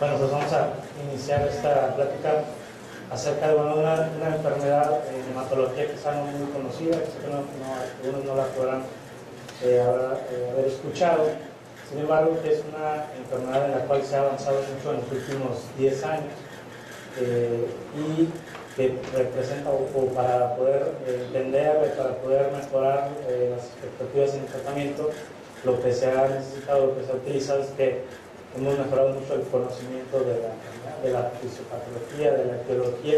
Bueno, pues vamos a iniciar esta plática acerca de una enfermedad de hematología que es algo muy conocida, que algunos no la podrán haber escuchado. Sin embargo, que es una enfermedad en la cual se ha avanzado mucho en los últimos 10 años y que representa, o para poder entender, para poder mejorar las expectativas en el tratamiento, lo que se ha necesitado, lo que se ha utilizado es que hemos mejorado mucho el conocimiento de la fisiopatología, de la etiología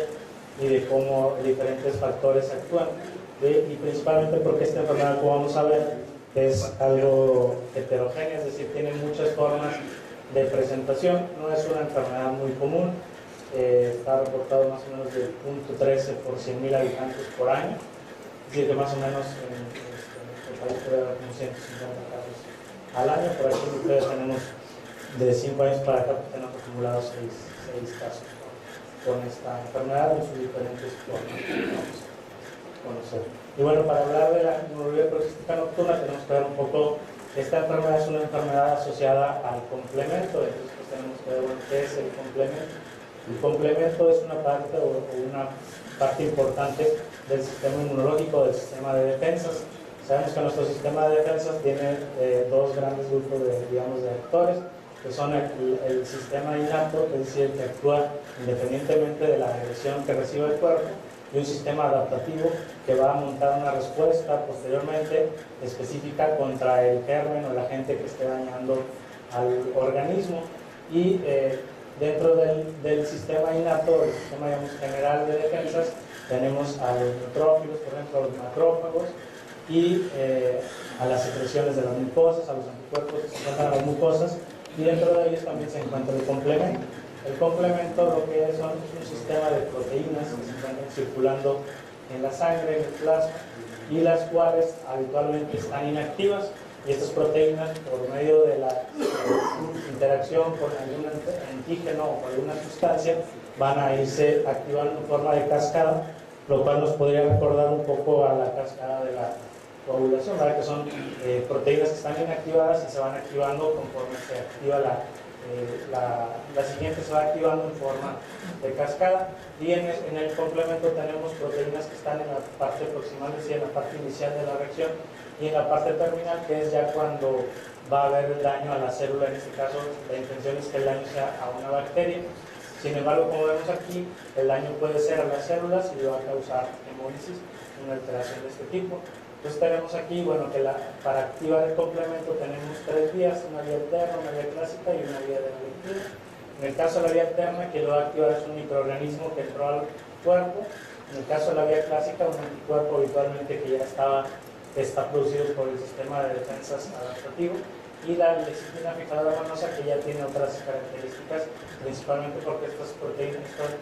y de cómo diferentes factores actúan. Y principalmente porque esta enfermedad, como vamos a ver, es algo heterogénea, es decir, tiene muchas formas de presentación. No es una enfermedad muy común, está reportado más o menos de 0.13 por 100.000 habitantes por año, es decir, que más o menos en el país puede haber como 150 casos al año. Por aquí ustedes tenemos de 5 años para acá, pues tenemos acumulados 6 casos con esta enfermedad en sus diferentes formas que vamos a conocer. Y bueno, para hablar de la inmunoglobulina policística nocturna tenemos que ver un poco. Esta enfermedad es una enfermedad asociada al complemento. Entonces pues tenemos que ver, bueno, qué es el complemento. El complemento es una parte una parte importante del sistema inmunológico, del sistema de defensas. Sabemos que nuestro sistema de defensas tiene dos grandes grupos de actores, que son el sistema innato, es decir, que actúa independientemente de la agresión que recibe el cuerpo, y un sistema adaptativo que va a montar una respuesta posteriormente específica contra el germen o el agente que esté dañando al organismo. Y dentro del sistema innato, el sistema, digamos, general de defensas, tenemos a los neutrófilos, por ejemplo, a los macrófagos, y a las secreciones de las mucosas, a los anticuerpos que se encuentran en las mucosas, y dentro de ellos también se encuentra el complemento. El complemento lo que es un sistema de proteínas que se encuentran circulando en la sangre, en el plasma, y las cuales habitualmente están inactivas, y estas proteínas, por medio de la interacción con algún antígeno o con alguna sustancia, van a irse activando en forma de cascada, lo cual nos podría recordar un poco a la cascada de la coagulación, ¿verdad? Que son proteínas que están inactivadas y se van activando conforme se activa la siguiente, se va activando en forma de cascada. Y en el complemento tenemos proteínas que están en la parte proximal, es decir, en la parte inicial de la reacción, y en la parte terminal, que es ya cuando va a haber el daño a la célula. En este caso, la intención es que el daño sea a una bacteria. Sin embargo, como vemos aquí, el daño puede ser a las células y va a causar hemólisis, una alteración de este tipo. Entonces tenemos aquí, bueno, que para activar el complemento tenemos 3 vías, una vía alterna, una vía clásica y una vía de lectina. En el caso de la vía alterna, que lo va a activar es un microorganismo que entró al cuerpo. En el caso de la vía clásica, un anticuerpo habitualmente que ya está producido por el sistema de defensas adaptativo. Y la lecitina fijadora manosa, que ya tiene otras características, principalmente porque estas proteínas, estos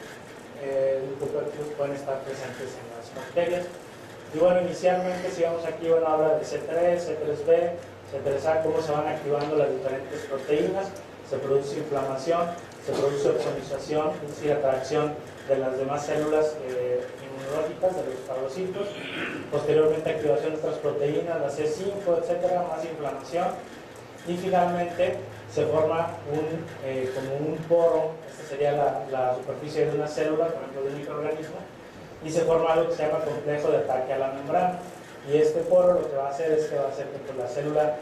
lipopéptidos pueden estar presentes en las bacterias. Y bueno, inicialmente, si vamos aquí, bueno, habla de C3, C3b, C3a, cómo se van activando las diferentes proteínas. Se produce inflamación, se produce opsonización, es decir, atracción de las demás células inmunológicas, de los fagocitos. Posteriormente, activación de otras proteínas, la C5, etcétera, más inflamación. Y finalmente se forma como un poro. Esta sería la superficie de una célula, por ejemplo, de un microorganismo, y se forma algo que se llama complejo de ataque a la membrana. Y este poro lo que va a hacer es que va a hacer que pues, la célula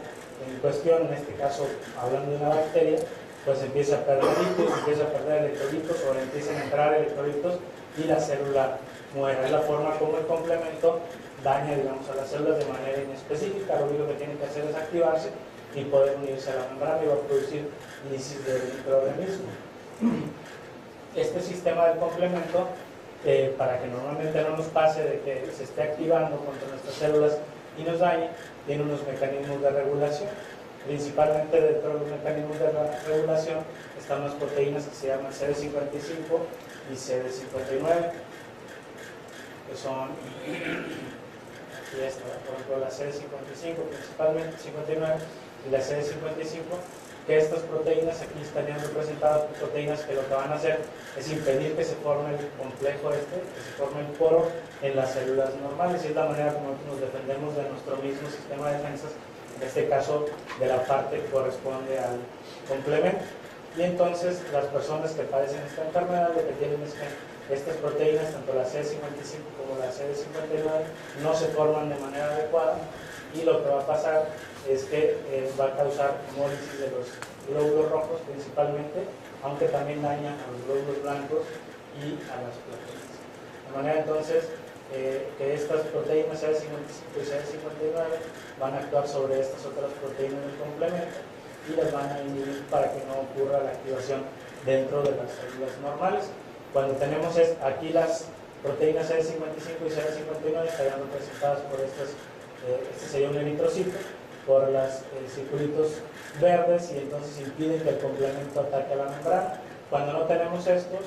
en cuestión, en este caso hablando de una bacteria, pues empieza a perder líquidos, empieza a perder electrolitos, o le empiezan a entrar electrolitos y la célula muere. Es la forma como el complemento daña, digamos, a las células de manera inespecífica. Lo único que tiene que hacer es activarse y poder unirse a la membrana y va a producir lisis del microorganismo. Este sistema del complemento, para que normalmente no nos pase de que se esté activando contra nuestras células y nos dañe, tiene unos mecanismos de regulación. Principalmente dentro de los mecanismos de regulación están unas proteínas que se llaman CD55 y CD59, que son aquí esta, por ejemplo, la CD55 principalmente, 59 y la CD55, que estas proteínas aquí estarían representadas por proteínas que lo que van a hacer es impedir que se forme el complejo que se forme el poro en las células normales, y es la manera como nos defendemos de nuestro mismo sistema de defensas, en este caso de la parte que corresponde al complemento. y entonces las personas que padecen esta enfermedad lo que tienen es que estas proteínas, tanto la CD55 como la CD59, no se forman de manera adecuada, y lo que va a pasar es que va a causar hemólisis de los glóbulos rojos principalmente, aunque también daña a los glóbulos blancos y a las plaquetas. De manera entonces que estas proteínas CD55 y CD59 van a actuar sobre estas otras proteínas del complemento y las van a inhibir para que no ocurra la activación dentro de las células normales. Cuando tenemos aquí las proteínas CD55 y CD59 estarían representadas por estas, este sería un eritrocito, por los circulitos verdes, y entonces impiden que el complemento ataque a la membrana. Cuando no tenemos estos,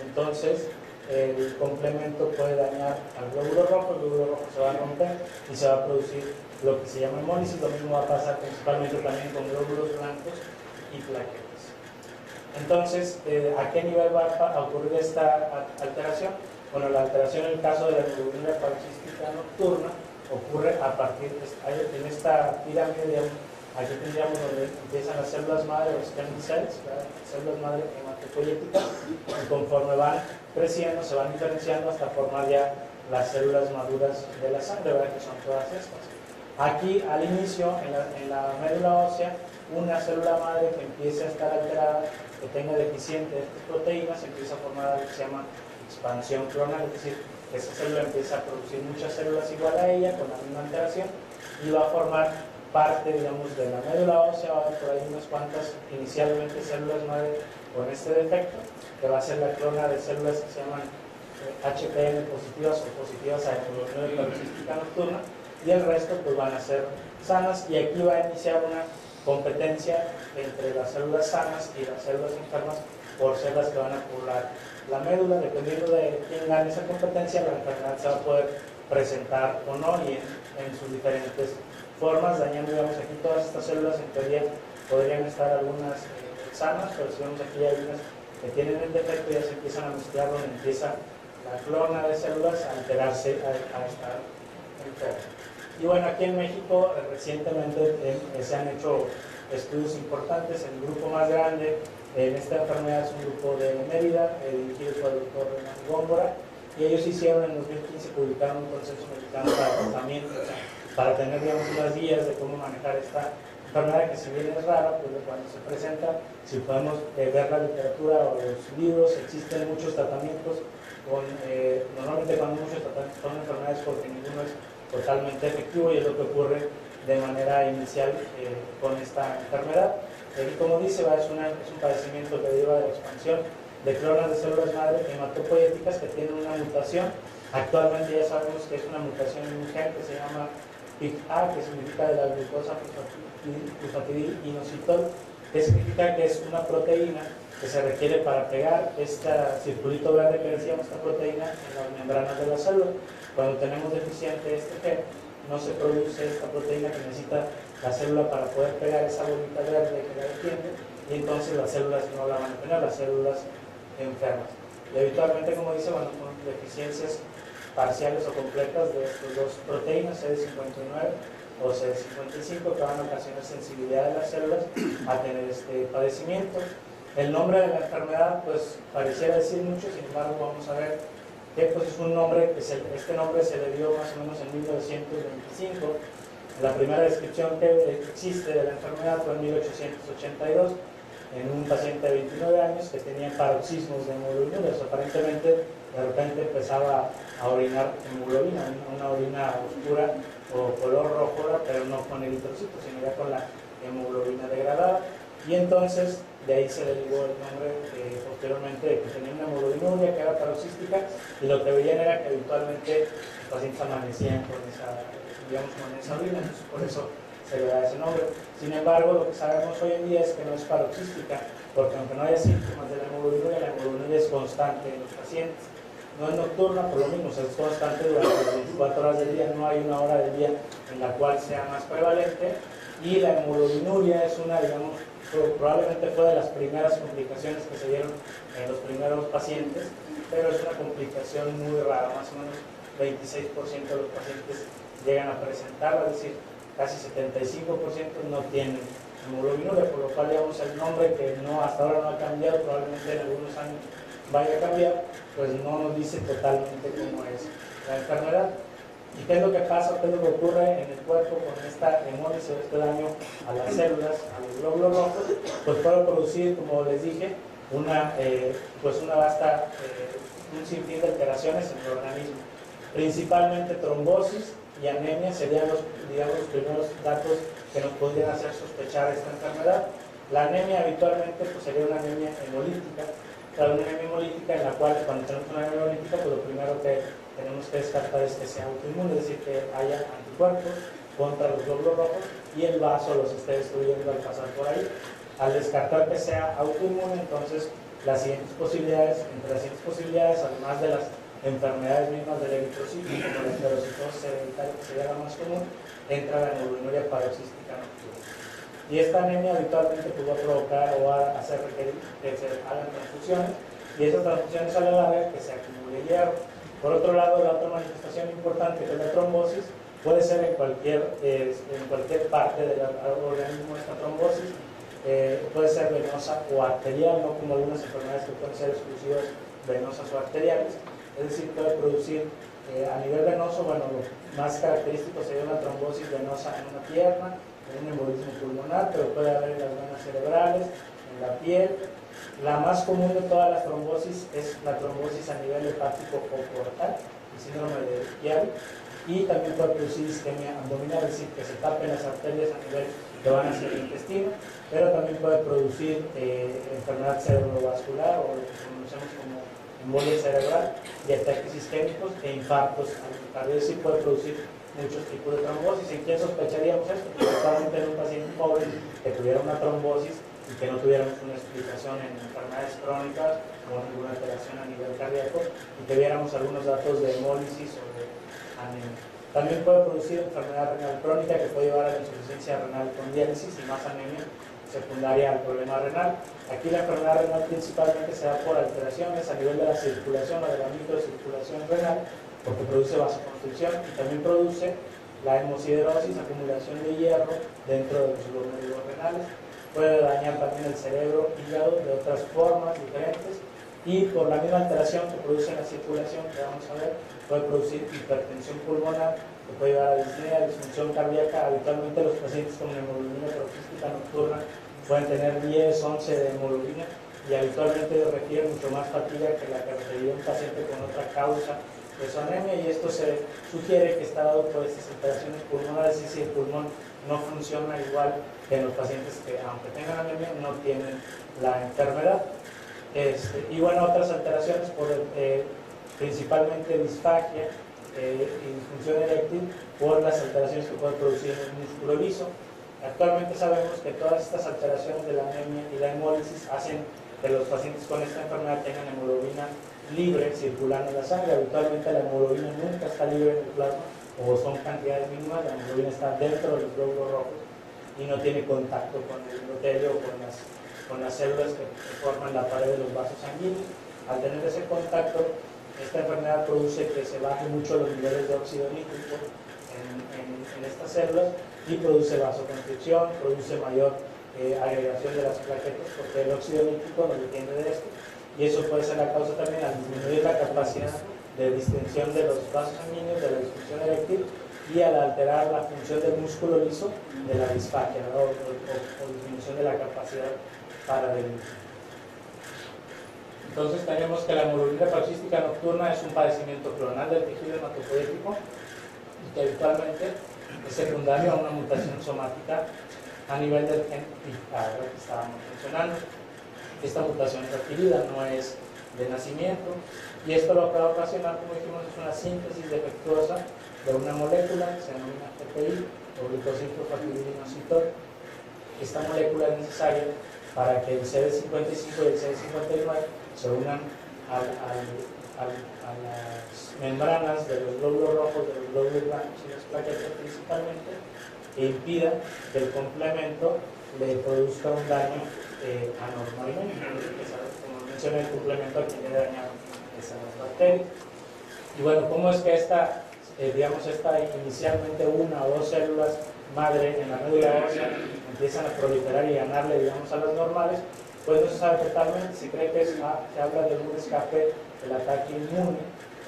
entonces el complemento puede dañar al glóbulo rojo, el glóbulo rojo se va a romper y se va a producir lo que se llama hemólisis. Lo mismo va a pasar principalmente también con glóbulos blancos y plaquetas. Entonces, ¿a qué nivel va a ocurrir esta alteración? Bueno, la alteración en el caso de la hemoglobina paroxística nocturna ocurre a partir de, en esta pirámide, digamos, aquí tendríamos donde empiezan las células madre, los stem cells, células madre hematopoyéticas, y conforme van creciendo se van diferenciando hasta formar ya las células maduras de la sangre, ¿verdad? Que son todas estas. Aquí al inicio, en la médula ósea, una célula madre que empiece a estar alterada, que tenga deficiente estas proteínas, empieza a formar algo que se llama expansión clonal, es decir, que esa célula empieza a producir muchas células igual a ella, con la misma alteración, y va a formar parte, digamos, de la médula ósea. Va a haber por ahí unas cuantas inicialmente células madre con este defecto, que va a ser la clona de células que se llaman HPN positivas o positivas a hemoglobina paroxística nocturna, y el resto pues van a ser sanas, y aquí va a iniciar una competencia entre las células sanas y las células enfermas por ser las que van a poblar la médula. Dependiendo de quién gane esa competencia, la enfermedad se va a poder presentar o no, y en sus diferentes formas, dañando, digamos, aquí todas estas células. En teoría podrían estar algunas sanas, pero si vemos aquí hay unas que tienen el defecto, ya se empiezan a mezclar, donde empieza la clona de células a alterarse, a estar enferma. Y bueno, aquí en México recientemente se han hecho estudios importantes. El grupo más grande en esta enfermedad es un grupo de Mérida, dirigido por el doctor Hernán Góngora, y ellos hicieron en 2015, publicaron un consenso mexicano para tratamiento, para tener, digamos, unas guías de cómo manejar esta enfermedad, que si bien es rara, pues cuando se presenta, si podemos ver la literatura o los libros, existen muchos tratamientos, normalmente cuando muchos tratamientos son enfermedades porque ninguno es totalmente efectivo, y es lo que ocurre de manera inicial con esta enfermedad. Y como dice, es un padecimiento que deriva de la expansión de clonas de células madre hematopoyéticas que tienen una mutación. Actualmente ya sabemos que es una mutación en un gen que se llama PIK-A, que significa de la glucosa fosfatidilinositol, que significa que es una proteína que se requiere para pegar este circulito verde que decíamos, esta proteína, en las membranas de la célula. Cuando tenemos deficiente este gen, no se produce esta proteína que necesita la célula para poder pegar esa bolita verde que la defiende, y entonces las células no la van a tener, las células enfermas. Y habitualmente, como dice, bueno, con deficiencias parciales o completas de estas dos proteínas, CD59 o CD55, que van a ocasionar sensibilidad de las células a tener este padecimiento. El nombre de la enfermedad, pues pareciera decir mucho, sin embargo vamos a ver que pues, es un nombre que este nombre se le dio más o menos en 1925. La primera descripción que existe de la enfermedad fue en 1882, en un paciente de 29 años que tenía paroxismos de hemoglobinuria. Aparentemente, de repente empezaba a orinar hemoglobina, una orina oscura o color rojo, pero no con eritrocitos, sino ya con la hemoglobina degradada. Y entonces, de ahí se derivó el nombre posteriormente de que tenía una hemoglobinuria que era paroxística, y lo que veían era que habitualmente los pacientes amanecían con esa, digamos, con esa orina, entonces por eso se le da ese nombre. Sin embargo, lo que sabemos hoy en día es que no es paroxística, porque aunque no haya síntomas de la hemoglobinuria es constante en los pacientes. No es nocturna, por lo mismo, es constante durante las 24 horas del día, no hay una hora del día en la cual sea más prevalente, y la hemoglobinuria es una, digamos, probablemente fue de las primeras complicaciones que se dieron en los primeros pacientes, pero es una complicación muy rara, más o menos 26% de los pacientes llegan a presentarla, es decir, casi 75% no tienen hemoglobinuria, por lo cual digamos el nombre que no, hasta ahora no ha cambiado, probablemente en algunos años vaya a cambiar, pues no nos dice totalmente cómo es la enfermedad. ¿Y qué es lo que pasa, qué es lo que ocurre en el cuerpo con esta hemólisis o este daño a las células, a los glóbulos rojos? Pues puede producir, como les dije, pues una vasta, un sinfín de alteraciones en el organismo. Principalmente trombosis y anemia serían los, digamos, los primeros datos que nos podrían hacer sospechar esta enfermedad. La anemia habitualmente pues, sería una anemia hemolítica, una anemia hemolítica en la cual cuando tenemos una anemia hemolítica pues lo primero que tenemos que descartar es que sea autoinmune, es decir, que haya anticuerpos contra los glóbulos rojos y el vaso los esté destruyendo al pasar por ahí. Al descartar que sea autoinmune, entonces entre las siguientes posibilidades, además de las enfermedades mismas del eritrocito, como la enterocitosis hereditaria, que sería la más común, entra la hemoglobinuria paroxística nocturna. Y esta anemia habitualmente puede provocar o hacer requerir que se hagan transfusiones, y esas transfusiones a la larga que se acumule hierro. Por otro lado, la otra manifestación importante que es la trombosis puede ser en cualquier parte del organismo esta trombosis, puede ser venosa o arterial, no como algunas enfermedades que pueden ser exclusivas venosas o arteriales, es decir, puede producir a nivel venoso, bueno, lo más característico sería una trombosis venosa en una pierna, en un embolismo pulmonar, pero puede haber en las venas cerebrales, en la piel. La más común de todas las trombosis es la trombosis a nivel hepático o portal, el síndrome de Chiari, y también puede producir isquemia abdominal, es decir, que se tapen las arterias a nivel que van hacia el intestino, pero también puede producir enfermedad cerebrovascular o lo que conocemos como embolia cerebral y ataques isquémicos e infartos al miocardio, es decir, puede producir muchos tipos de trombosis. ¿En quién sospecharíamos esto? Principalmente en un paciente joven que tuviera una trombosis y que no tuviéramos una explicación en enfermedades crónicas o ninguna alteración a nivel cardíaco y que viéramos algunos datos de hemólisis o de anemia. También puede producir enfermedad renal crónica que puede llevar a la insuficiencia renal con diálisis y más anemia secundaria al problema renal. Aquí la enfermedad renal principalmente se da por alteraciones a nivel de la circulación o de la microcirculación renal, porque produce vasoconstricción y también produce la hemosiderosis, acumulación de hierro dentro de los glóbulos renales. Puede dañar también el cerebro, hígado de otras formas diferentes y por la misma alteración que produce en la circulación, que vamos a ver, puede producir hipertensión pulmonar, que puede llevar a disnea, disfunción cardíaca. Habitualmente los pacientes con hemoglobinuria paroxística nocturna pueden tener 10, 11 de hemoglobina y habitualmente requieren mucho más fatiga que la que requeriría un paciente con otra causa de su anemia, y esto se sugiere que está dado por estas alteraciones pulmonares, y si el pulmón no funciona igual que en los pacientes que, aunque tengan anemia, no tienen la enfermedad. Y bueno, otras alteraciones, principalmente disfagia y disfunción eréctil, por las alteraciones que puede producir en el músculo liso. Actualmente sabemos que todas estas alteraciones de la anemia y la hemólisis hacen que los pacientes con esta enfermedad tengan hemoglobina libre circulando en la sangre. Habitualmente la hemoglobina nunca está libre en el plasma o son cantidades mínimas, la hemoglobina está dentro de los glóbulos rojos y no tiene contacto con el endotelio o con las células que forman la pared de los vasos sanguíneos. Al tener ese contacto, esta enfermedad produce que se bajen mucho los niveles de óxido nítrico en estas células y produce vasoconstricción, produce mayor agregación de las plaquetas, porque el óxido nítrico no depende de esto, y eso puede ser la causa también al disminuir la capacidad de distensión de los vasos sanguíneos, de la disfunción eréctil, y al alterar la función del músculo liso de la disfagia, ¿no? o disminución de la capacidad para debilitar. Entonces tenemos que la hemoglobinuria paroxística nocturna es un padecimiento clonal del tejido hematopoético y que habitualmente es secundario a una mutación somática a nivel del gen PIK que estábamos mencionando. Esta mutación es adquirida, no es de nacimiento, y esto lo que va a ocasionar, como dijimos, es una síntesis defectuosa de una molécula que se denomina GPI o glucosylfosfatidilinoxitol. Esta molécula es necesaria para que el CD55 y el CD59 se unan a las membranas de los glóbulos rojos, de los glóbulos blancos y las plaquetas principalmente, e impida que el complemento le produzca un daño anormalmente. Como mencioné, el complemento a quien le daña es a las bacterias. Y bueno, ¿cómo es que esta digamos, inicialmente una o dos células madre en la médula ósea empiezan a proliferar y ganarle, digamos, a las normales, pues no se sabe totalmente. Se cree que se habla de un escape del ataque inmune,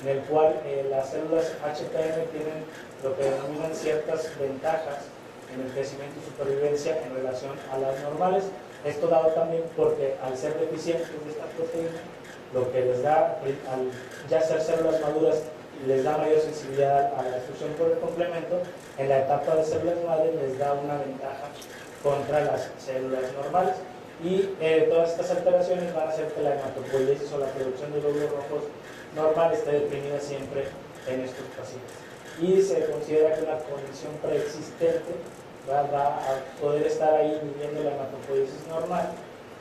en el cual las células HPM tienen lo que denominan ciertas ventajas en el crecimiento y supervivencia en relación a las normales. Esto dado también porque al ser deficientes de esta proteína, lo que les da, al ya ser células maduras, les da mayor sensibilidad a la destrucción por el complemento. En la etapa de células madre les da una ventaja contra las células normales. Y todas estas alteraciones van a hacer que la hematopoiesis o la producción de glóbulos rojos normal esté deprimida siempre en estos pacientes. Y se considera que una condición preexistente va a poder estar ahí viviendo la hematopoiesis normal,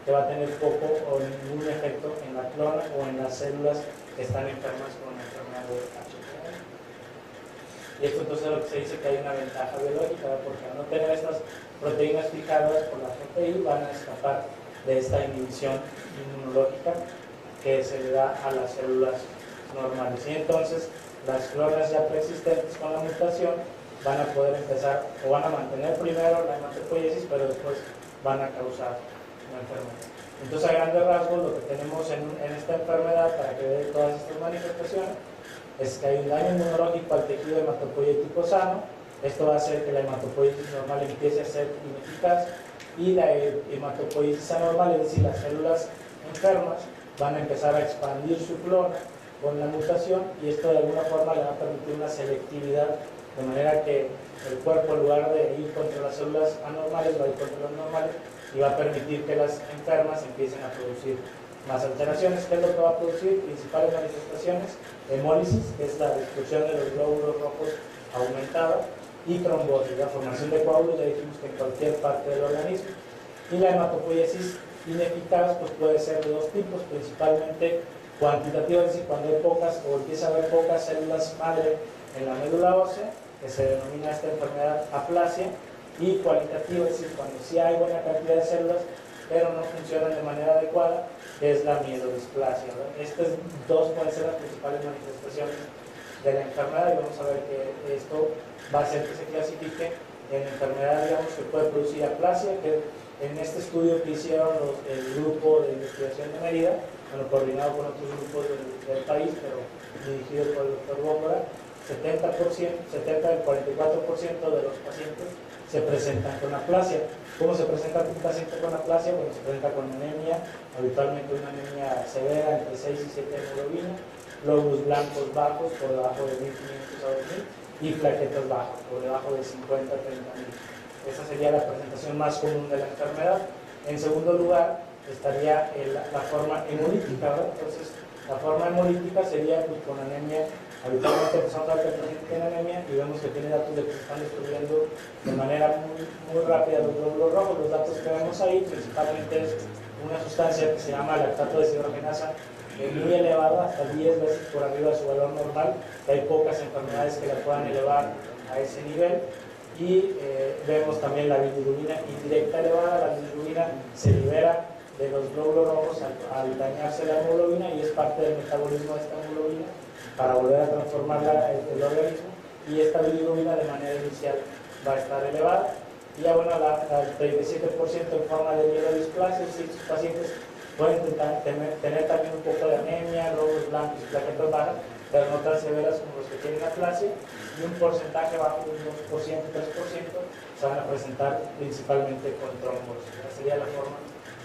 que va a tener poco o ningún efecto en la clona o en las células que están enfermas con la enfermedad de HPM. Y esto entonces es lo que se dice que hay una ventaja biológica, porque al no tener estas proteínas fijadas por la GPI van a escapar de esta inhibición inmunológica que se le da a las células normales. Y entonces las clonas ya preexistentes con la mutación van a poder empezar o van a mantener primero la hematopoiesis, pero después van a causar una enfermedad. Entonces, a grandes rasgos, lo que tenemos en esta enfermedad, para que vean todas estas manifestaciones, es que hay un daño inmunológico al tejido hematopoyético sano. Esto va a hacer que la hematopoiesis normal empiece a ser ineficaz, y la hematopoiesis anormal, es decir, las células enfermas, van a empezar a expandir su clona con la mutación, y esto de alguna forma le va a permitir una selectividad, de manera que el cuerpo, en lugar de ir contra las células anormales, va a ir contra las normales, y va a permitir que las enfermas empiecen a producir más alteraciones. ¿Qué es lo que va a producir? Principales manifestaciones: hemólisis, que es la destrucción de los glóbulos rojos aumentada, y trombosis, la formación de coágulos, ya dijimos que en cualquier parte del organismo. Y la hematopoiesis ineficaz pues puede ser de dos tipos, principalmente cuantitativa, es decir, cuando hay pocas o empieza a haber pocas células madre en la médula ósea, que se denomina esta enfermedad aplasia, y cualitativa, es decir, cuando sí hay buena cantidad de células pero no funcionan de manera adecuada, que es la mielodisplasia, ¿verdad? Estas dos pueden ser las principales manifestaciones de la enfermedad, y vamos a ver que esto va a hacer que se clasifique en enfermedad, digamos, que puede producir aplasia, que en este estudio que hicieron el grupo de investigación de Mérida, bueno, coordinado con otros grupos del país, pero dirigido por el doctor Góngora, 70% del 44% de los pacientes se presentan con aplasia. ¿Cómo se presenta un paciente con aplasia? Bueno, se presenta con anemia, habitualmente una anemia severa, entre 6 y 7 de hemoglobina, glóbulos blancos bajos, por debajo de 1500 a 2000, y plaquetas bajas, por debajo de 50 a 30.000. Esa sería la presentación más común de la enfermedad. En segundo lugar, estaría la forma hemolítica, ¿verdad? Entonces, la forma hemolítica sería pues, con anemia. Habitualmente empezamos a ver que el paciente tiene anemia y vemos que tiene datos de que se están destruyendo de manera muy rápida los glóbulos rojos. Los datos que vemos ahí principalmente es una sustancia que se llama lactato deshidrogenasa, muy elevada, hasta 10 veces por arriba de su valor normal, que hay pocas enfermedades que la puedan elevar a ese nivel. Y vemos también la bilirrubina indirecta elevada. La bilirrubina se libera de los glóbulos rojos al dañarse la hemoglobina, y es parte del metabolismo de esta hemoglobina para volver a transformarla el organismo, y esta bilirrubina de manera inicial va a estar elevada. Y ya bueno, el 37% en forma de mielodisplasia, es decir, sus pacientes pueden tener también un poco de anemia, glóbulos blancos y plaquetas bajas, pero no tan severas como los que tienen aplasia, y un porcentaje bajo, un 2%, 3%, se van a presentar principalmente con trombosis. Esa sería la forma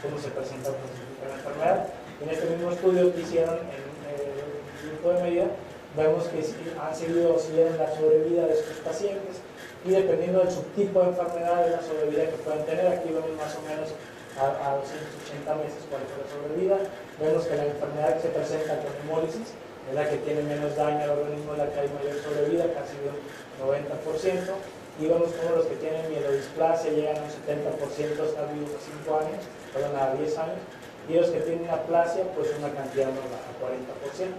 como se presenta o clasifica la enfermedad. En este mismo estudio que hicieron en el grupo de Mérida, vemos que han seguido siguiendo la sobrevida de estos pacientes, y dependiendo del subtipo de enfermedad, de la sobrevida que pueden tener, aquí vemos más o menos a 280 meses cuál es la sobrevida. Vemos que la enfermedad que se presenta con hemólisis es la que tiene menos daño al organismo, es la que hay mayor sobrevida, casi de un 90%, y vemos como los que tienen mielodisplasia llegan a un 70% hasta vivos a 5 años, perdón, a 10 años, y los que tienen aplasia, pues una cantidad más baja, 40%.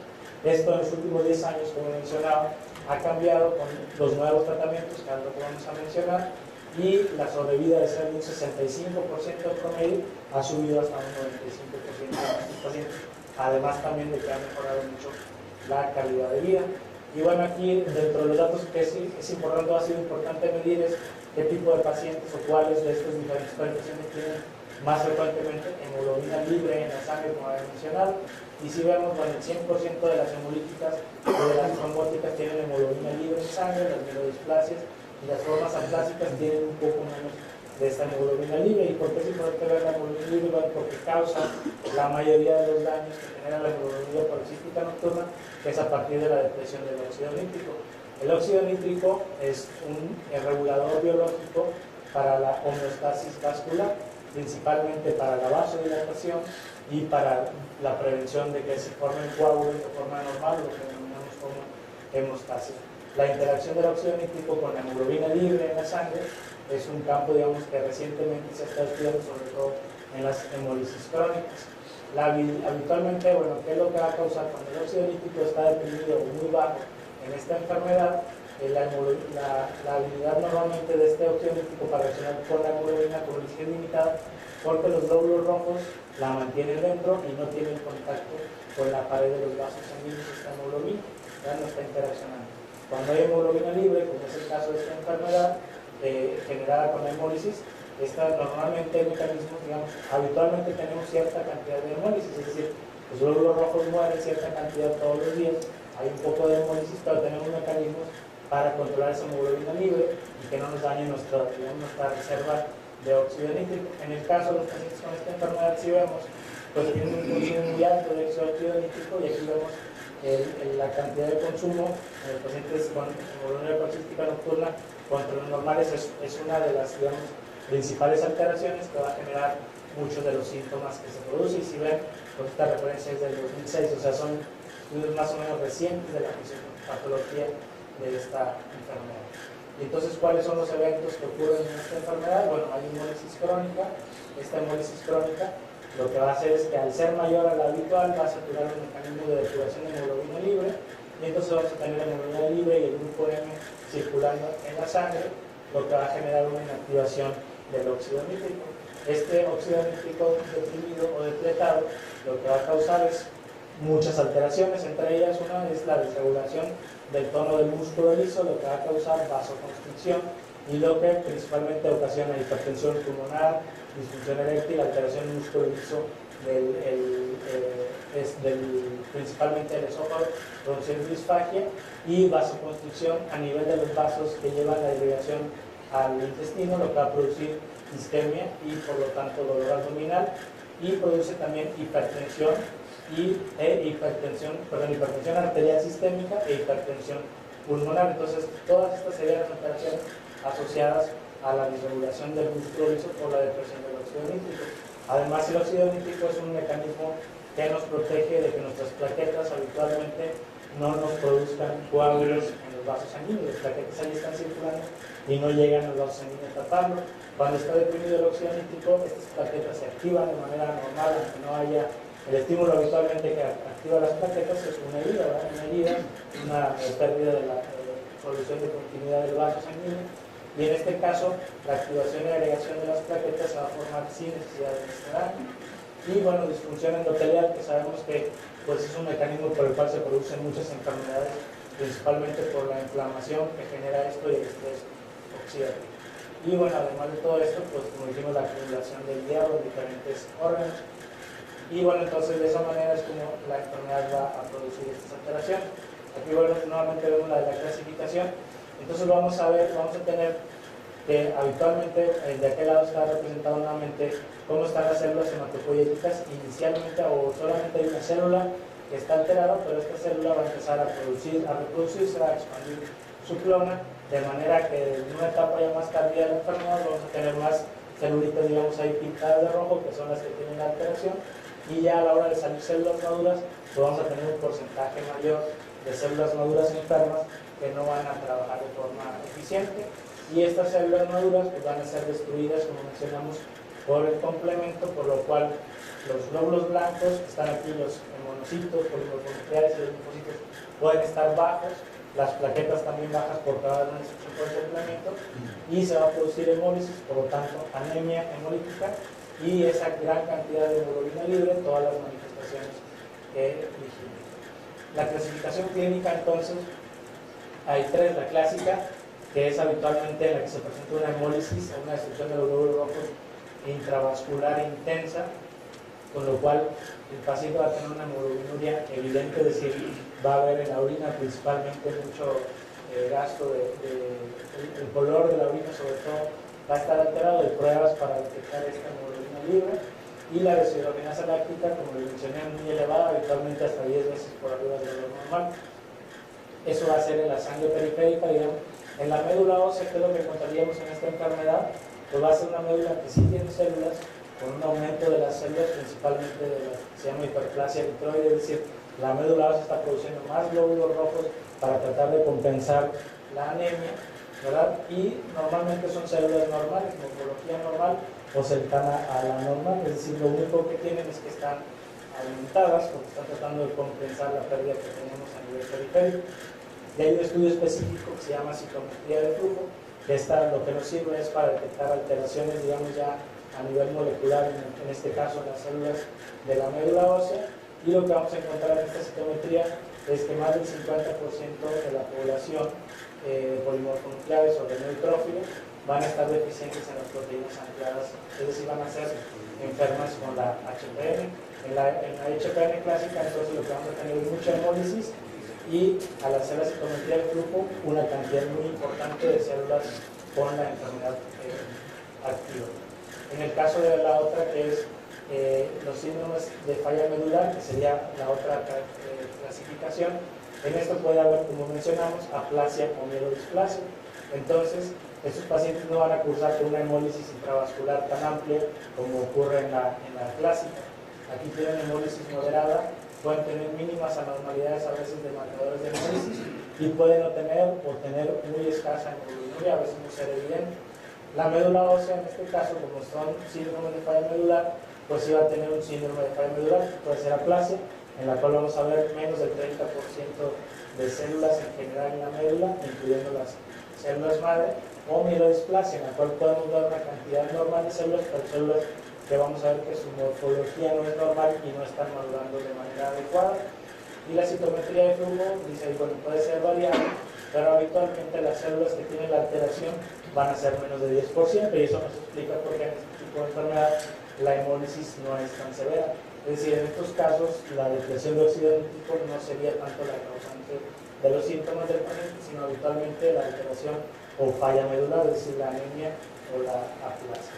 Esto en los últimos 10 años, como mencionaba, ha cambiado con los nuevos tratamientos, que ahora lo vamos a mencionar, y la sobrevida de ser de un 65% promedio ha subido hasta un 95% de estos pacientes, además también de que ha mejorado mucho la calidad de vida. Y bueno, aquí dentro de los datos que es importante, ha sido importante medir es qué tipo de pacientes o cuáles de estas diferentes presentaciones tienen más frecuentemente hemoglobina libre en la sangre, como había mencionado. Y si vemos, bueno, el 100% de las hemolíticas o de las trombóticas tienen hemoglobina libre en sangre, las mielodisplasias y las formas aplásicas tienen un poco menos de esta hemoglobina libre. ¿Y por qué es importante ver la hemoglobina libre? Bueno, porque causa la mayoría de los daños que genera la hemoglobina paroxística nocturna, que es a partir de la depresión del óxido nítrico. El óxido nítrico es un regulador biológico para la homeostasis vascular, principalmente para la vasodilatación y para la prevención de que se formen coágulos de forma normal, lo que denominamos como hemostasia. La interacción del óxido nítrico con la hemoglobina libre en la sangre es un campo, digamos, que recientemente se está estudiando, sobre todo en las hemólisis crónicas. Habitualmente, bueno, ¿qué es lo que va a causar? Cuando el óxido nítrico está deprimido o muy bajo en esta enfermedad, la habilidad normalmente de este óxido nítrico para reaccionar con la hemoglobina es limitada, porque los glóbulos rojos la mantienen dentro y no tienen contacto con la pared de los vasos sanguíneos de esta hemoglobina, ya no está interaccionando. Cuando hay hemoglobina libre, como es el caso de esta enfermedad generada con la hemólisis, normalmente hay mecanismos, digamos, habitualmente tenemos cierta cantidad de hemólisis, es decir, los glóbulos rojos mueren cierta cantidad todos los días, hay un poco de hemólisis, pero tenemos mecanismos para controlar esa hemoglobina libre y que no nos dañe nuestra reserva de óxido nítrico. En el caso de los pacientes con esta enfermedad, si vemos, pues tienen un consumo muy alto de óxido nítrico, y aquí vemos la cantidad de consumo en los pacientes con hemoglobina paroxística nocturna contra los normales es una de las, digamos, principales alteraciones que va a generar muchos de los síntomas que se producen. Y si ven, pues esta referencia es del 2006, o sea, son estudios más o menos recientes de la fisiopatología de esta enfermedad. Y entonces, ¿cuáles son los eventos que ocurren en esta enfermedad? Bueno, hay hemólisis crónica. Esta hemólisis crónica lo que va a hacer es que, al ser mayor a la habitual, va a saturar el mecanismo de depuración de hemoglobina libre, y entonces vamos a tener la hemoglobina libre y el grupo M circulando en la sangre, lo que va a generar una inactivación del óxido nítrico. Este óxido nítrico deprimido o depletado lo que va a causar es muchas alteraciones, entre ellas una es la desregulación del tono del músculo liso, lo que va a causar vasoconstricción y lo que principalmente ocasiona hipertensión pulmonar, disfunción eréctil, alteración del músculo liso principalmente del esófago, producción de disfagia y vasoconstricción a nivel de los vasos que llevan la irrigación al intestino, lo que va a producir isquemia y por lo tanto dolor abdominal, y produce también hipertensión hipertensión arterial sistémica e hipertensión pulmonar. Entonces, todas estas serían las alteraciones asociadas a la disregulación del músculo liso por la depresión del óxido nítrico. Además, el óxido nítrico es un mecanismo que nos protege de que nuestras plaquetas habitualmente no nos produzcan coágulos en los vasos sanguíneos. Las plaquetas ahí están circulando y no llegan a los vasos sanguíneos a taparlo. Cuando está deprimido el óxido nítrico, estas plaquetas se activan de manera normal, aunque no haya el estímulo habitualmente que activa las plaquetas. Es una herida, ¿verdad? Una pérdida de la solución de continuidad del vaso sanguíneo. Y en este caso, la activación y agregación de las plaquetas se va a formar sin necesidad de este daño. Y bueno, disfunción endotelial, que sabemos que pues, es un mecanismo por el cual se producen muchas enfermedades, principalmente por la inflamación que genera esto y el estrés oxidativo. Y bueno, además de todo esto, pues como dijimos, la acumulación del hierro en diferentes órganos. Y bueno, entonces de esa manera es como la enfermedad va a producir estas alteraciones. Aquí bueno, nuevamente vemos la de la clasificación. Entonces vamos a tener que habitualmente de aquel lado está representado nuevamente cómo están las células hematopoieticas inicialmente, o solamente hay una célula que está alterada, pero esta célula va a empezar a reproducirse, a expandir su clona, de manera que en una etapa ya más tardía de la enfermedad vamos a tener más celulitas, digamos, ahí pintadas de rojo, que son las que tienen la alteración, y ya a la hora de salir células maduras, pues vamos a tener un porcentaje mayor de células maduras enfermas que no van a trabajar de forma eficiente, y estas células maduras pues van a ser destruidas, como mencionamos, por el complemento, por lo cual los glóbulos blancos, que están aquí, los monocitos, polimorfonucleares y los linfocitos, pueden estar bajos, las plaquetas también bajas por cada una destrucción por el complemento, y se va a producir hemólisis, por lo tanto anemia hemolítica, y esa gran cantidad de hemoglobina libre, todas las manifestaciones que dijimos. La clasificación clínica entonces Hay tres: la clásica, que es habitualmente en la que se presenta una hemólisis o una destrucción de los glóbulos rojos intravascular intensa, con lo cual el paciente va a tener una hemoglobinuria evidente, es decir, va a haber en la orina principalmente mucho gasto el color de la orina sobre todo va a estar alterado. Hay pruebas para detectar esta hemoglobina libre, y la deshidrogenasa láctica, como les mencioné, muy elevada, habitualmente hasta 10 veces por arriba del valor normal. Eso va a ser en la sangre periférica, digamos. En la médula ósea, que es lo que encontraríamos en esta enfermedad, pues va a ser una médula que sí tiene células, con un aumento de las células, principalmente de la que se llama hiperplasia eritroide, es decir, la médula ósea está produciendo más glóbulos rojos para tratar de compensar la anemia, ¿verdad? Y normalmente son células normales, morfología normal o cercana a la normal, es decir, lo único que tienen es que están aumentadas porque están tratando de compensar la pérdida que tenemos a nivel periférico. Y hay un estudio específico que se llama citometría de flujo, que lo que nos sirve es para detectar alteraciones, digamos, ya a nivel molecular, en este caso en las células de la médula ósea, y lo que vamos a encontrar en esta citometría es que más del 50% de la población polimorfonucleares o de neutrófilos van a estar deficientes en las proteínas ancladas, es decir, van a ser enfermas con la HPN. En la HPN clásica, entonces lo que vamos a tener es mucha hemólisis, y al hacer la citometría de flujo, una cantidad muy importante de células con la enfermedad activa. En el caso de la otra, que es los síndromes de falla medular, que sería la otra clasificación, en esto puede haber, como mencionamos, aplasia o mielodisplasia. Entonces, estos pacientes no van a cursar con una hemólisis intravascular tan amplia como ocurre en la clásica. Aquí tienen hemólisis moderada, pueden tener mínimas anormalidades a veces de marcadores de hemólisis, y pueden no tener o tener muy escasa hemoglobinuria, a veces no ser evidente. La médula ósea, en este caso, como son síndromes de falla medular, pues iba a tener un síndrome de falla medular, que puede ser aplasia, en la cual vamos a ver menos del 30% de células en general en la médula, incluyendo las células madre, o mielodisplasia, en la cual podemos ver una cantidad normal de células, pero células que vamos a ver que su morfología no es normal y no están madurando de manera adecuada. Y la citometría de flujo dice, bueno, puede ser variable, pero habitualmente las células que tienen la alteración van a ser menos de 10%, y eso nos explica por qué en este tipo de enfermedad la hemólisis no es tan severa. Es decir, en estos casos la depresión de óxido nítrico no sería tanto la causante de los síntomas del paciente, sino habitualmente la alteración o falla medular, es decir, la anemia o la aplasia.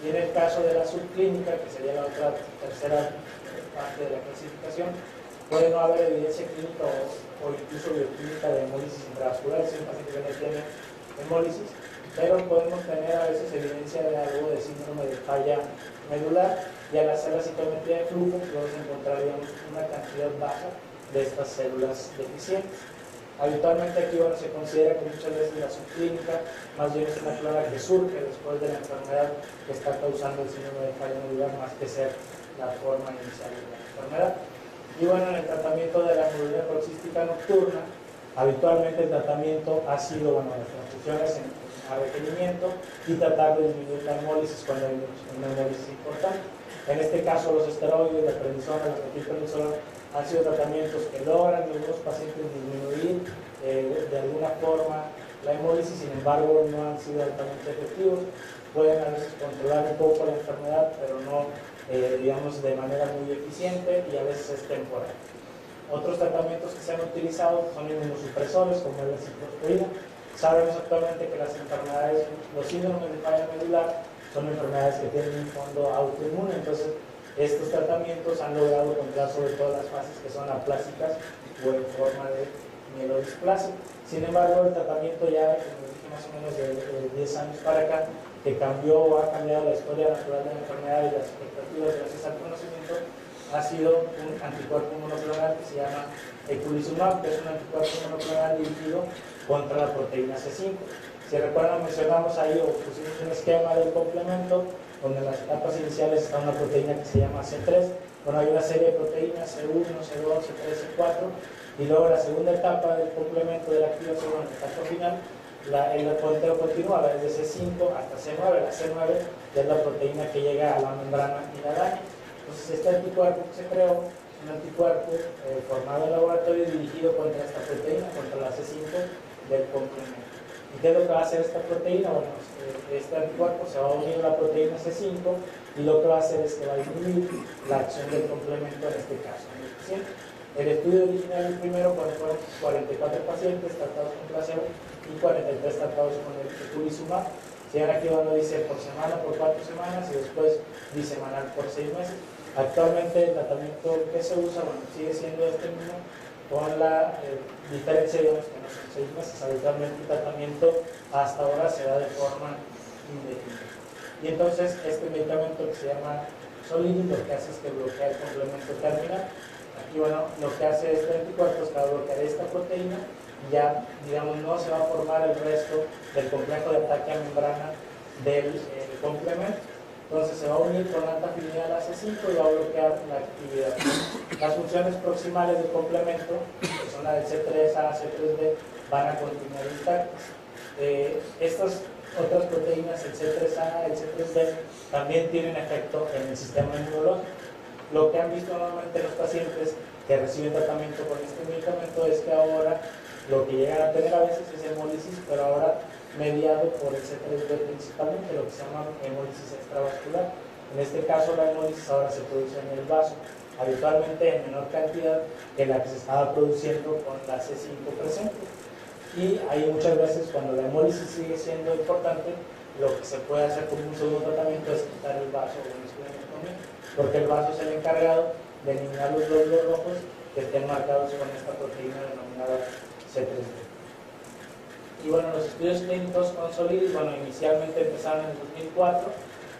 Y en el caso de la subclínica, que sería la otra tercera parte de la clasificación, puede no haber evidencia clínica o incluso bioquímica de hemólisis intravascular, si un paciente que no tiene hemólisis, pero podemos tener a veces evidencia de algo de síndrome de falla medular, y al hacer la citometría de flujo podemos encontrar, digamos, una cantidad baja de estas células deficientes. Habitualmente aquí, bueno, se considera que muchas veces la subclínica más bien es una flora que surge después de la enfermedad que está causando el síndrome de falla medular, más que ser la forma inicial de la enfermedad. Y bueno, en el tratamiento de la hemoglobina paroxística nocturna, habitualmente el tratamiento ha sido, bueno, las transfusiones a requerimiento, y tratar de disminuir la hemólisis cuando hay una hemólisis importante. En este caso, los esteroides, la prednisona, la metilprednisolona, han sido tratamientos que logran en algunos pacientes disminuir de alguna forma la hemólisis, sin embargo no han sido altamente efectivos. Pueden a veces controlar un poco la enfermedad, pero no digamos de manera muy eficiente, y a veces es temporal. Otros tratamientos que se han utilizado son inmunosupresores, como la ciclosporina. Sabemos actualmente que las enfermedades, los síndromes de falla medular, son enfermedades que tienen un fondo autoinmune, entonces estos tratamientos han logrado controlar sobre todo las fases que son aplásicas o en forma de mielodisplasia. Sin embargo, el tratamiento ya, como dije, más o menos de 10 años para acá, que cambió o ha cambiado la historia natural de la enfermedad y las expectativas gracias al conocimiento, ha sido un anticuerpo monoclonal que se llama eculizumab, que es un anticuerpo monoclonal dirigido contra la proteína C5. Si recuerdan, mencionamos ahí o pusimos un esquema del complemento, donde en las etapas iniciales está una proteína que se llama C3. Bueno, hay una serie de proteínas C1, C2, C3, C4, y luego la segunda etapa del complemento de la activación, en la etapa final, el puenteo continúa desde C5 hasta C9. La C9 es la proteína que llega a la membrana y la daña. Entonces, este anticuerpo que se creó es un anticuerpo formado en laboratorio dirigido contra esta proteína, contra la C5, del complemento. ¿Y qué es lo que va a hacer esta proteína? Bueno, este anticuerpo se va a unir a la proteína C5 y lo que va a hacer es que va a disminuir la acción del complemento en este caso, en el paciente. El estudio original, el primero, fueron 44 pacientes tratados con placebo y 43 tratados con el eculizumab. Si ahora aquí uno dice por semana, por 4 semanas y después bisemanal por 6 meses. Actualmente el tratamiento que se usa, bueno, sigue siendo este mismo, con la diferencia, digamos, que no son 6 meses. Habitualmente el tratamiento hasta ahora se da de forma indefinida. Y entonces este medicamento que se llama Solidin lo que hace es que bloquea el complemento terminal. Aquí, bueno, lo que hace este anticuerpo es que va a bloquear esta proteína y ya, digamos, no se va a formar el resto del complejo de ataque a membrana del complemento. Entonces se va a unir con alta afinidad a la C5 y va a bloquear la actividad. Las funciones proximales del complemento, que son la del C3A, C3B, van a continuar intactas. Estas otras proteínas, el C3A, el C3B, también tienen efecto en el sistema inmunológico. Lo que han visto normalmente los pacientes que reciben tratamiento con este medicamento es que ahora lo que llegan a tener a veces es hemólisis, pero ahora mediado por el C3B principalmente, lo que se llama hemólisis extravascular. En este caso la hemólisis ahora se produce en el vaso, habitualmente en menor cantidad que la que se estaba produciendo con la C5 presente. Y ahí muchas veces cuando la hemólisis sigue siendo importante, lo que se puede hacer como un segundo tratamiento es quitar el vaso o una esplenectomía, porque el vaso es el encargado de eliminar los glóbulos rojos que estén marcados con esta proteína denominada C3B. Y bueno, los estudios clínicos con Solidin, bueno, inicialmente empezaron en 2004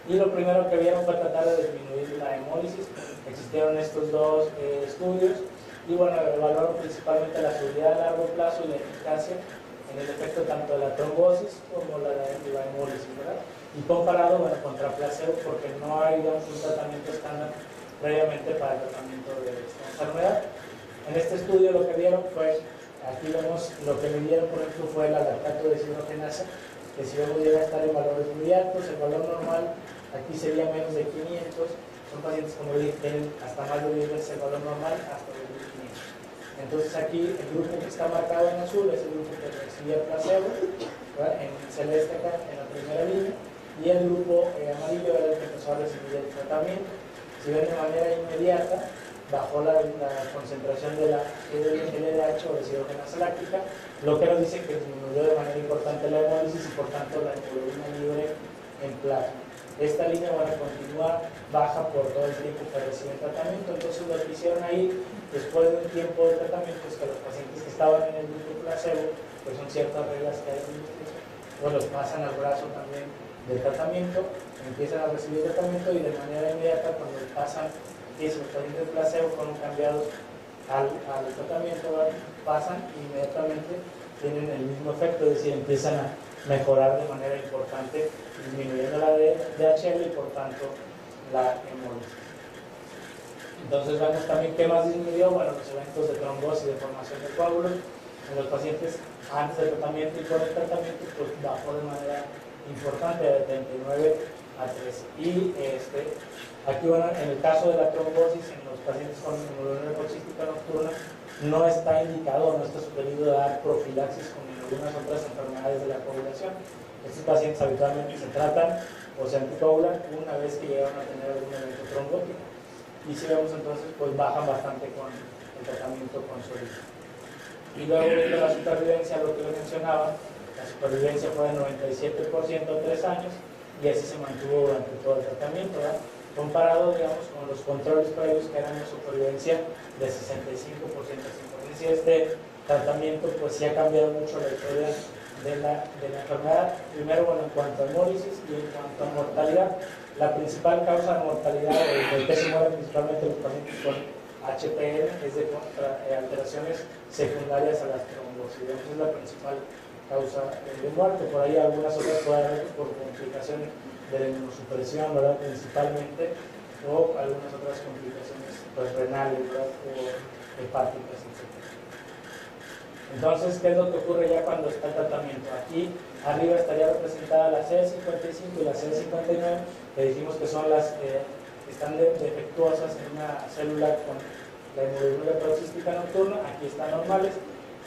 y lo primero que vieron fue tratar de disminuir la hemólisis. Existieron estos dos estudios y bueno, evaluaron principalmente la seguridad a largo plazo y la eficacia en el efecto tanto de la trombosis como la hemólisis, ¿verdad? Y comparado, bueno, contra placebo, porque no hay, digamos, un tratamiento estándar previamente para el tratamiento de esta enfermedad. En este estudio lo que vieron fue, aquí vemos, lo que midieron, por ejemplo, fue la lactato deshidrogenasa, que si vemos llega a estar en valores muy altos. El valor normal aquí sería menos de 500, son pacientes como dije, tienen hasta más de 10 veces el valor normal, hasta 2500. Entonces aquí el grupo que está marcado en azul es el grupo que recibía placebo, ¿verdad? En celeste acá, en la primera línea, y el grupo amarillo era el que empezó a recibir el tratamiento. Si ven de manera inmediata, bajó la concentración de la LDH o deshidrogenasa láctica, lo que nos dice que disminuyó de manera importante la hemólisis y por tanto la hemoglobina libre en plasma. Esta línea, bueno, continúa baja por todo el tiempo que reciben tratamiento. Entonces lo que hicieron ahí, después de un tiempo de tratamiento, es que los pacientes que estaban en el grupo placebo, pues son ciertas reglas que hay en el grupo, pues los pasan al brazo también del tratamiento, empiezan a recibir tratamiento y de manera inmediata cuando pasan, los pacientes placebo fueron cambiados al tratamiento, pasan e inmediatamente tienen el mismo efecto, es decir, empiezan a mejorar de manera importante, disminuyendo la DHL y por tanto la hemólisis. Entonces vemos también qué más disminuyó, bueno, los eventos de trombosis y de formación de coágulos en los pacientes antes del tratamiento y con el tratamiento, pues bajó de manera importante de 39 a 13. Y aquí, bueno, en el caso de la trombosis en los pacientes con hemoglobina nephroxística nocturna no está indicado, no está sugerido dar profilaxis con algunas otras enfermedades de la coagulación. Estos pacientes habitualmente se tratan o se anticoagulan una vez que llegan a tener algún evento trombótico. Y si vemos entonces, pues bajan bastante con el tratamiento con Solidin. Y luego viendo la supervivencia, lo que les mencionaba, la supervivencia fue del 97% a 3 años y así se mantuvo durante todo el tratamiento, ¿verdad? Comparado, digamos, con los controles previos que eran de supervivencia de 65% a 5%. Este tratamiento pues sí ha cambiado mucho la historia de la enfermedad. Primero, bueno, en cuanto a hemólisis y en cuanto a mortalidad. La principal causa de mortalidad, del que se mueren principalmente los pacientes con HPN, es de alteraciones secundarias a las trombosis. Esa es la principal causa de muerte. Por ahí algunas otras pueden haber por complicaciones de la inmunosupresión, ¿verdad? Principalmente, o algunas otras complicaciones pues, renales, ¿verdad? O hepáticas, etc. Entonces, ¿qué es lo que ocurre ya cuando está el tratamiento? Aquí arriba estaría representada la CD55 y la CD59, que dijimos que son las que están defectuosas en una célula con la hemoglobina nephroxística nocturna. Aquí están normales.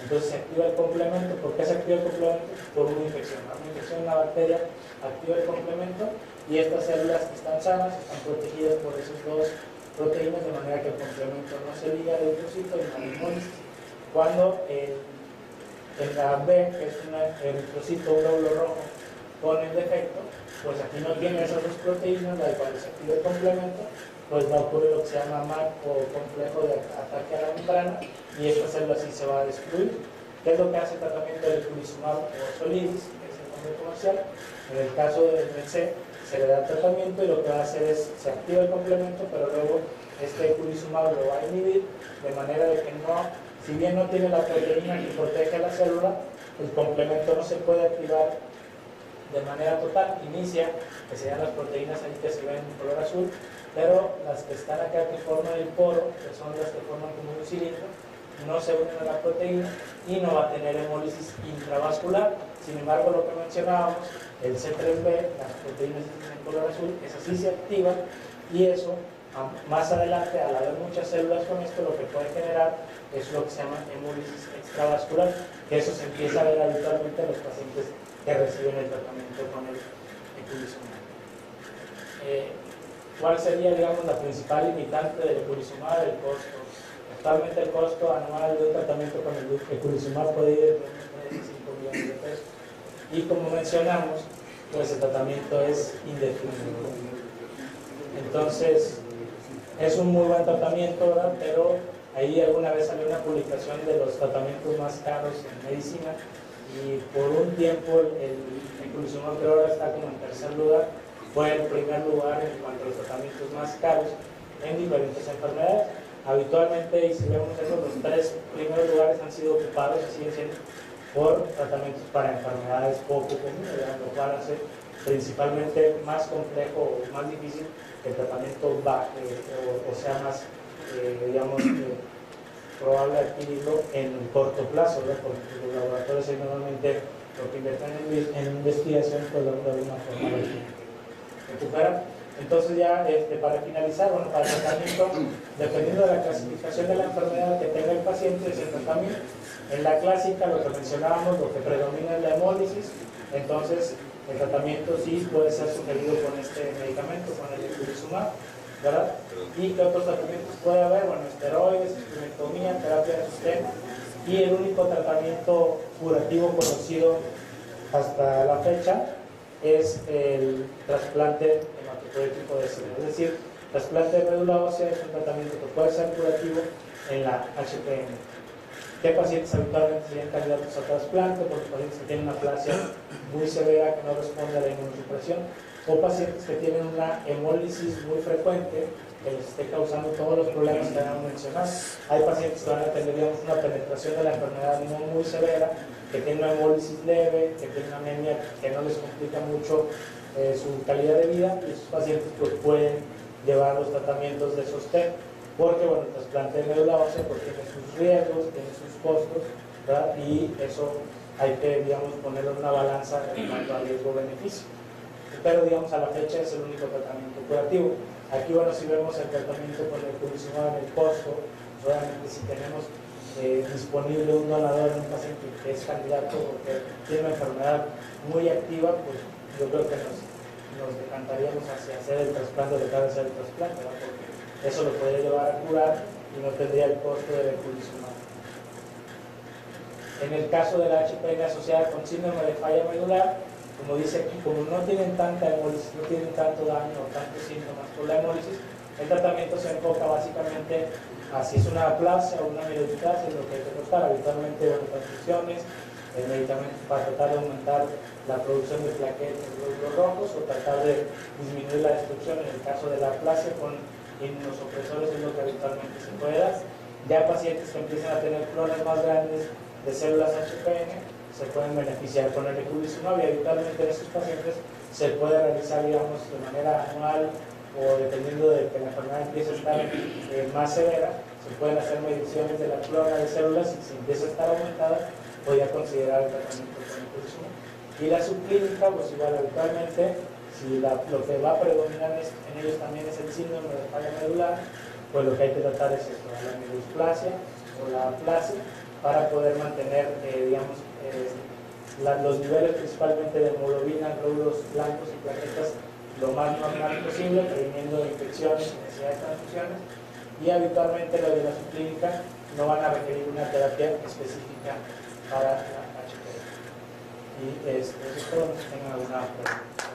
Entonces se activa el complemento. ¿Por qué se activa el complemento? Por una infección. Una infección en la bacteria activa el complemento y estas células que están sanas están protegidas por esas dos proteínas, de manera que el complemento no se liga al eritrocito y no hay hemólisis. Cuando en la B, que es un eritrocito, un glóbulo rojo con el defecto, pues aquí no tiene esas dos proteínas, la de cuando se activa el complemento, pues va a ocurrir lo que se llama MAC o complejo de ataque a la membrana, y esta célula sí se va a destruir. ¿Qué es lo que hace el tratamiento del eculizumab o Solidis, que es el nombre comercial? En el caso del MC se le da el tratamiento y lo que va a hacer es, se activa el complemento, pero luego este eculizumab lo va a inhibir, de manera de que no, si bien no tiene la proteína que protege a la célula, el complemento no se puede activar de manera total. Inicia, que serían las proteínas ahí que se ven en color azul, pero las que están acá que forman el poro, que son las que forman como un cilindro, no se unen a la proteína y no va a tener hemólisis intravascular. Sin embargo, lo que mencionábamos, el C3b, las proteínas en color azul, esas sí se activan, y eso más adelante, al haber muchas células con esto, lo que puede generar es lo que se llama hemólisis extravascular, que eso se empieza a ver habitualmente en los pacientes que reciben el tratamiento con el eculizumab. ¿Cuál sería, digamos, la principal limitante del eculizumab? El costo. Actualmente el costo anual de un tratamiento con el eculizumab puede ir de 5 millones de pesos. Y como mencionamos, pues el tratamiento es indefinido. Entonces, es un muy buen tratamiento, ¿verdad? Pero ahí alguna vez salió una publicación de los tratamientos más caros en medicina, y por un tiempo el eculizumab, que ahora está como en tercer lugar, fue el primer lugar en cuanto a los tratamientos más caros en diferentes enfermedades. Habitualmente, y si vemos eso, los 3 primeros lugares han sido ocupados, siguen siendo, por tratamientos para enfermedades poco comunes, lo cual hace principalmente más complejo o más difícil que el tratamiento o sea más, digamos, probable adquirirlo en el corto plazo, ¿verdad? Porque los laboratorios normalmente lo que invierten en investigación, pues de alguna forma lo tienen que recuperar. Entonces ya para finalizar, bueno, para el tratamiento, dependiendo de la clasificación de la enfermedad que tenga el paciente, es el tratamiento. En la clásica, lo que mencionábamos, lo que predomina es la hemólisis, entonces el tratamiento sí puede ser sugerido con este medicamento, con el eculizumab, ¿verdad? ¿Y qué otros tratamientos puede haber? Bueno, esteroides, esplenectomía, terapia de sostén, y el único tratamiento curativo conocido hasta la fecha es el trasplante hematopoético de células. Es decir, trasplante de médula ósea es un tratamiento que puede ser curativo en la HPN. ¿Qué pacientes habitualmente serían candidatos a trasplante? Por los pacientes que tienen una aplasia muy severa que no responde a la inmunosupresión, o pacientes que tienen una hemólisis muy frecuente que les esté causando todos los problemas que habíamos mencionado. Hay pacientes que van a tener, digamos, una penetración de la enfermedad no muy severa, que tienen una hemólisis leve, que tienen una anemia que no les complica mucho su calidad de vida, y esos pacientes pues pueden llevar los tratamientos de sostén, porque bueno, el trasplante de médula ósea pues tiene sus riesgos, tiene sus costos, ¿verdad? Y eso hay que, digamos, ponerlo en una balanza en cuanto a riesgo-beneficio. Pero digamos, a la fecha es el único tratamiento curativo. Aquí, bueno, si vemos el tratamiento con el eculizumab, el costo, realmente si tenemos disponible un donador en un paciente que es candidato o que tiene una enfermedad muy activa, pues yo creo que nos decantaríamos hacia hacer el trasplante, dejar de hacer el trasplante, ¿verdad? Porque eso lo podría llevar a curar y no tendría el costo del eculizumab. En el caso de la HPN asociada con síndrome de falla medular, como dice aquí, como no tienen tanta hemólisis, no tienen tanto daño o tantos síntomas por la hemólisis, el tratamiento se enfoca básicamente a si es una aplasia o una mieloditasia, es lo que hay que tratar, habitualmente transfusiones, medicamentos para tratar de aumentar la producción de plaquetas de glóbulos rojos, o tratar de disminuir la destrucción en el caso de la aplasia con inmunosupresores, es lo que habitualmente se puede dar. Ya pacientes que empiezan a tener clones más grandes de células HPN se pueden beneficiar con el eculizumab, y habitualmente en estos pacientes se puede realizar, digamos, de manera anual, o dependiendo de que la enfermedad empiece a estar más severa, se pueden hacer mediciones de la clona de células, y si empieza a estar aumentada, podría considerar el tratamiento con el eculizumab. Y la subclínica, pues igual, habitualmente, si lo que va a predominar en ellos también es el síndrome de falla medular, pues lo que hay que tratar es esto, la medusplasia o la aplasia, para poder mantener, digamos, los niveles principalmente de hemoglobina, glóbulos blancos y plaquetas lo más normal posible, previniendo infecciones y necesidad de transfusiones. Y habitualmente la violación clínica no van a requerir una terapia específica para la HPV. Y eso es todo. No sé si tengan alguna pregunta.